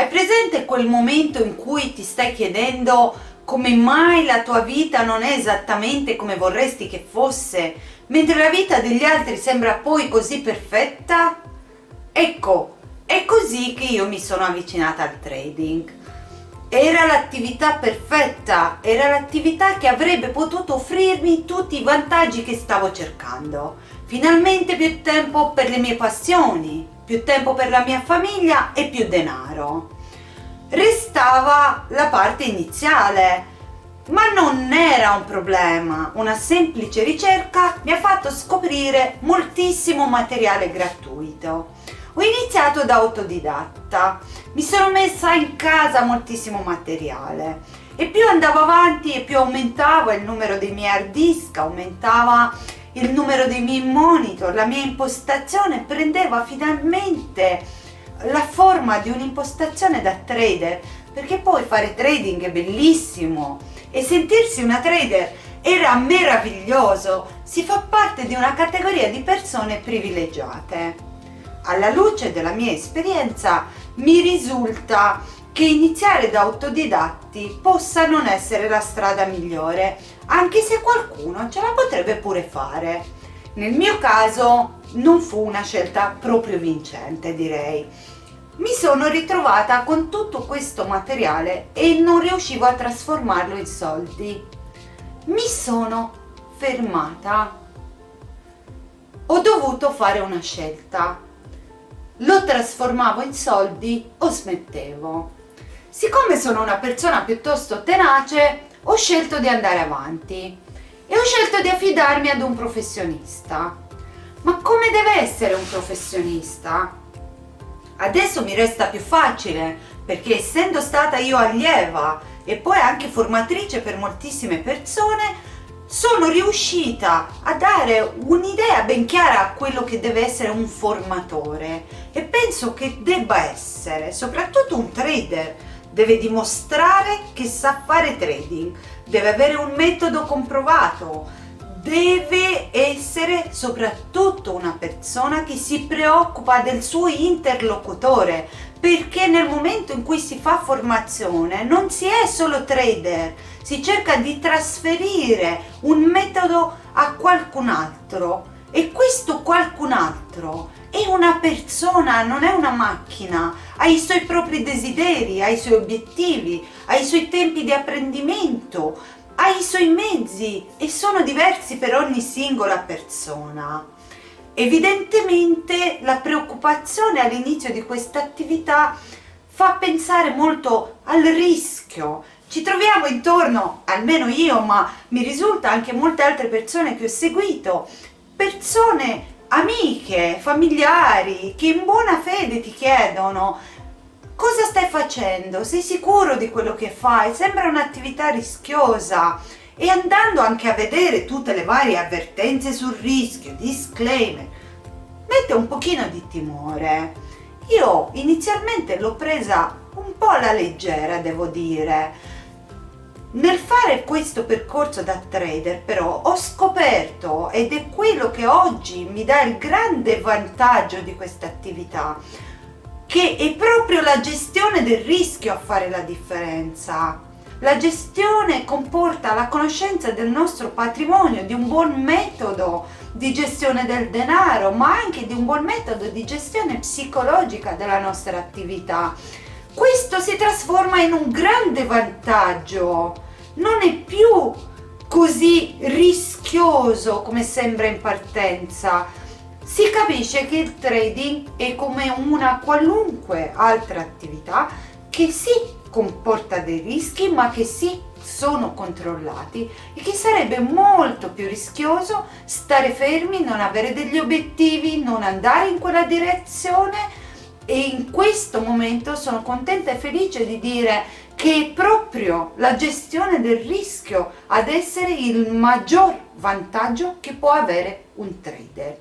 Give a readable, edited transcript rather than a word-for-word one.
Hai presente quel momento in cui ti stai chiedendo come mai la tua vita non è esattamente come vorresti che fosse, mentre la vita degli altri sembra poi così perfetta? Ecco, è così che io mi sono avvicinata al trading. Era l'attività perfetta, era l'attività che avrebbe potuto offrirmi tutti i vantaggi che stavo cercando. Finalmente più tempo per le mie passioni, più tempo per la mia famiglia e più denaro. Restava la parte iniziale, ma non era un problema. Una semplice ricerca mi ha fatto scoprire moltissimo materiale gratuito. Ho iniziato da autodidatta, mi sono messa in casa moltissimo materiale e più andavo avanti e più aumentava il numero dei miei hard disk, aumentava il numero dei miei monitor, la mia impostazione prendeva finalmente la forma di un'impostazione da trader, perché poi fare trading è bellissimo e sentirsi una trader era meraviglioso, si fa parte di una categoria di persone privilegiate. Alla luce della mia esperienza mi risulta che iniziare da autodidatti possa non essere la strada migliore, anche se qualcuno ce la potrebbe pure fare. Nel mio caso non fu una scelta proprio vincente, direi. Mi sono ritrovata con tutto questo materiale e non riuscivo a trasformarlo in soldi. Mi sono fermata. Ho dovuto fare una scelta. Lo trasformavo in soldi o smettevo. Siccome sono una persona piuttosto tenace, ho scelto di andare avanti e ho scelto di affidarmi ad un professionista. Ma come deve essere un professionista? Adesso mi resta più facile, perché essendo stata io allieva e poi anche formatrice per moltissime persone, sono riuscita a dare un'idea ben chiara a quello che deve essere un formatore e penso che debba essere, soprattutto un trader, deve dimostrare che sa fare trading, deve avere un metodo comprovato, deve essere soprattutto una persona che si preoccupa del suo interlocutore, perché nel momento in cui si fa formazione non si è solo trader, si cerca di trasferire un metodo a qualcun altro e questo qualcun altro è una persona, non è una macchina, ha i suoi propri desideri, ha i suoi obiettivi, ha i suoi tempi di apprendimento, ha i suoi mezzi e sono diversi per ogni singola persona. Evidentemente la preoccupazione all'inizio di questa attività fa pensare molto al rischio. Ci troviamo intorno, almeno io, ma mi risulta anche molte altre persone che ho seguito, persone amiche, familiari, che in buona fede ti chiedono: cosa stai facendo? Sei sicuro di quello che fai? Sembra un'attività rischiosa. E andando anche a vedere tutte le varie avvertenze sul rischio, disclaimer, mette un pochino di timore. Io inizialmente l'ho presa un po' alla leggera, devo dire. Nel fare questo percorso da trader però ho scoperto, ed è quello che oggi mi dà il grande vantaggio di questa attività, che è proprio la gestione del rischio a fare la differenza. La gestione comporta la conoscenza del nostro patrimonio, di un buon metodo di gestione del denaro, ma anche di un buon metodo di gestione psicologica della nostra attività. Questo si trasforma in un grande vantaggio, non è più così rischioso come sembra in partenza. Si capisce che il trading è come una qualunque altra attività che sì comporta dei rischi, ma che sì sono controllati, e che sarebbe molto più rischioso stare fermi, non avere degli obiettivi, non andare in quella direzione. E in questo momento sono contenta e felice di dire che è proprio la gestione del rischio ad essere il maggior vantaggio che può avere un trader.